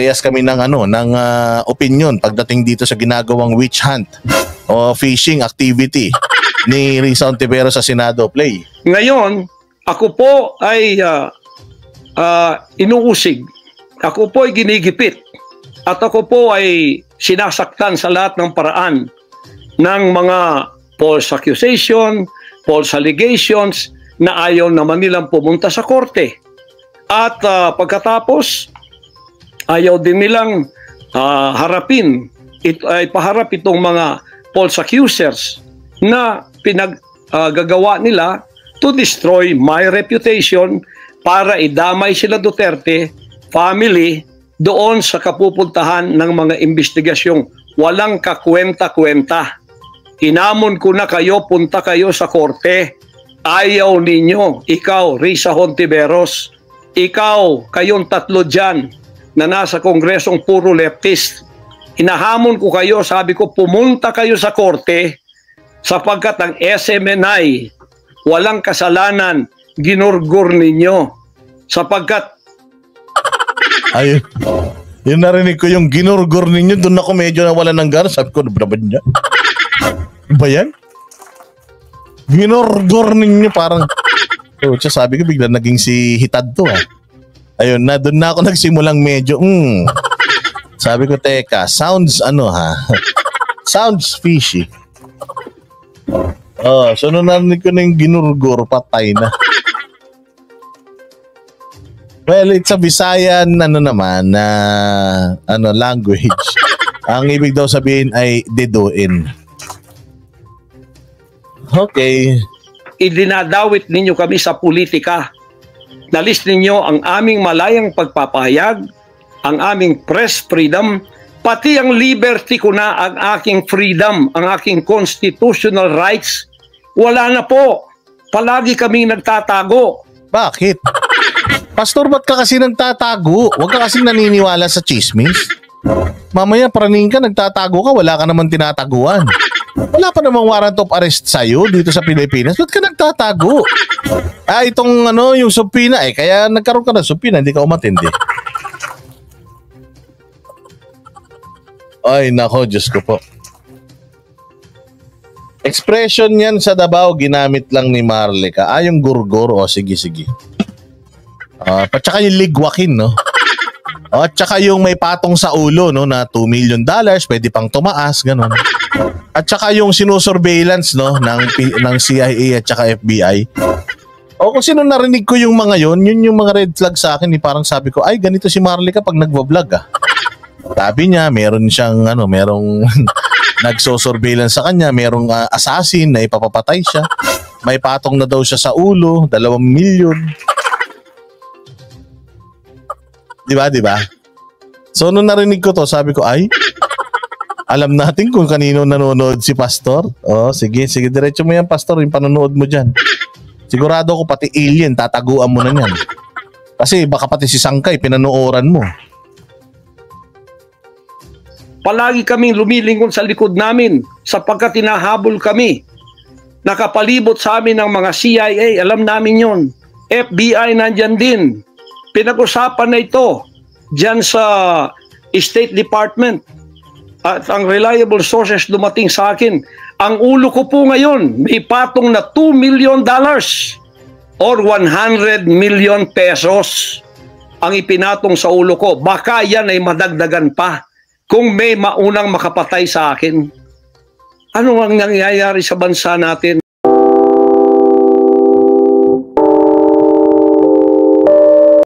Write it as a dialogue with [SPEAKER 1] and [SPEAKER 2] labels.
[SPEAKER 1] parehas kami ng opinion pagdating dito sa ginagawang witch hunt o fishing activity ni Risa Hontiveros sa Senado. Play.
[SPEAKER 2] Ngayon, ako po ay inuusig. Ako po ay ginigipit. At ako po ay sinasaktan sa lahat ng paraan ng mga false accusation, false allegations na ayaw naman nilang pumunta sa korte. At pagkatapos, ayaw din nilang ipaharap itong mga false accusers na pinaggagawa nila to destroy my reputation para idamay sila Duterte family doon sa kapupuntahan ng mga investigasyong walang kakwenta-kwenta. Hinamon ko na kayo, punta kayo sa korte. Ayaw ninyo, ikaw, Risa Hontiveros, ikaw, kayong tatlo dyan na nasa kongresong puro leftist. Hinahamon ko kayo, sabi ko, pumunta kayo sa korte sapagkat ang SMNI walang kasalanan, ginurgur ninyo. Sapagkat
[SPEAKER 1] ayun, yun narinig ko yung ginurgur ninyo, doon ako medyo nawala ng gana. Sabi ko, nabraban niya. Ba yan? Ginurgur ninyo, parang sabi ko, bigla naging si Hitad to. Ayun na, doon na ako nagsimulang medyo sabi ko, teka, sounds sounds fishy. So nung narinig ko na yung ginurgur, patay na. Well, it's a Visayan language. Ang ibig daw sabihin ay deduin. Okay.
[SPEAKER 2] Idinadawit ninyo kami sa politika. Nalis ninyo ang aming malayang pagpapahayag, ang aming press freedom, pati ang liberty ko na, ang aking freedom, ang aking constitutional rights. Wala na po. Palagi kaming nagtatago.
[SPEAKER 1] Bakit? Pastor, ba't ka kasi nagtatago? Huwag ka kasi naniniwala sa chismis. Mamaya praning ka, nagtatago ka, wala ka naman tinataguan. Wala pa namang warrant of arrest sa'yo dito sa Pilipinas. Ba't ka nagtatago? Itong yung subpoena, kaya nagkaroon ka ng subpoena, hindi ka umatindi. Ay, nako, Diyos ko po. Expression yan sa Davao, ginamit lang ni Marlica. Yung gurgur, sige. At saka yung ligwakin, no? At saka yung may patong sa ulo, no? Na $2 million, pwede pang tumaas, ganun. At saka yung sinusurveillance, no? Ng CIA at saka FBI. Kung sino narinig ko yung mga yun yung mga red flag sa akin. Parang sabi ko, ay, ganito si Marlica pag nagbablog, Sabi niya, meron siyang, merong nagso-surveillance sa kanya, merong assassin na ipapapatay siya. May patong na daw siya sa ulo, 2 milyon. Diba? So, nung narinig ko to, sabi ko, ay, alam natin kung kanino nanonood si Pastor. Sige, diretso mo yan, Pastor, yung panonood mo dyan. Sigurado ko pati alien, tataguan mo na yan. Kasi baka pati si Sangkay, pinanooran mo.
[SPEAKER 2] Palagi kaming lumilingon sa likod namin sapagkat tinahabol kami. Nakapalibot sa amin ng mga CIA, alam namin yon. FBI nandyan din. Pinag-usapan na ito dyan sa State Department. At ang reliable sources dumating sa akin. Ang ulo ko po ngayon, may patong na $2 million or 100 million pesos ang ipinatong sa ulo ko. Baka yan ay madagdagan pa kung may maunang makapatay sa akin. Ano ang nangyayari sa bansa natin?